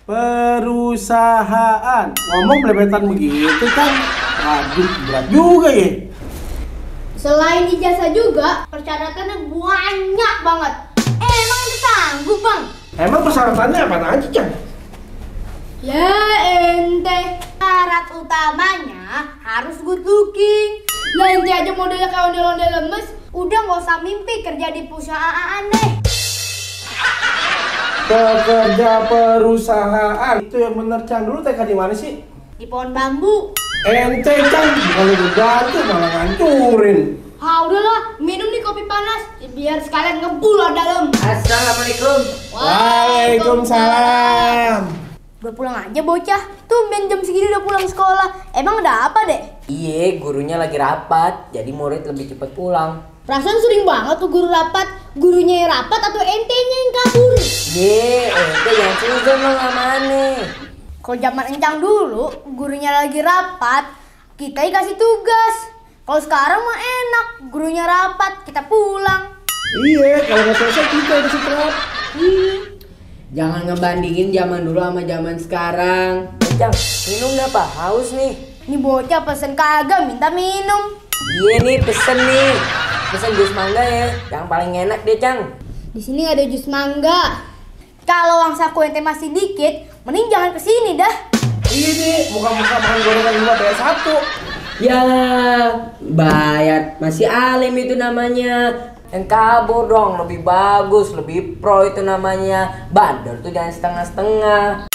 perusahaan. Ngomong belebetan begitu kan. Aduh, berat juga ya. Selain ijazah juga, persyaratannya banyak banget. Emang udah sanggup, Bang? Emang persyaratannya apa aja, Cang? Ya ente, syarat utamanya harus good looking. Lah ente aja modelnya kayak ondel-ondel lemes, udah nggak usah mimpi kerja di perusahaan deh. Pekerja perusahaan itu yang bener, Cang. Dulu TK di mana sih? Di pohon bambu. Ente, Cang, kalau dibantu malah ngancurin. Ah udahlah, minum nih kopi panas biar sekalian ngebul lah dalam. Assalamualaikum. Waalaikumsalam. Udah pulang aja bocah. Tumben jam segini udah pulang sekolah. Emang ada apa, Dek? Iya, gurunya lagi rapat, jadi murid lebih cepat pulang. Perasaan sering banget tuh guru rapat. Gurunya yang rapat atau entenya yang kabur? Ye, ente yang suzon lo nggak mana? Kalau zaman encang dulu, gurunya lagi rapat, kita dikasih tugas. Kalau sekarang mah enak, gurunya rapat, kita pulang. Iya, kalau nggak selesai kita yang disetrap. Jangan ngebandingin zaman dulu sama zaman sekarang. Cang, minum nggak Pak? Haus nih. Ini bocah pesen kagak minta minum. Iya nih, pesen nih. Pesen jus mangga ya, yang paling enak deh, Cang. Di sini nggak ada jus mangga. Kalau uang saku ente masih dikit, mending jangan kesini dah. Ini muka-muka makan gorengan 5 bayar 1. Ya, bayar masih alim itu namanya. Yang kabur dong, lebih bagus, lebih pro itu namanya. Bandel tuh jangan setengah-setengah.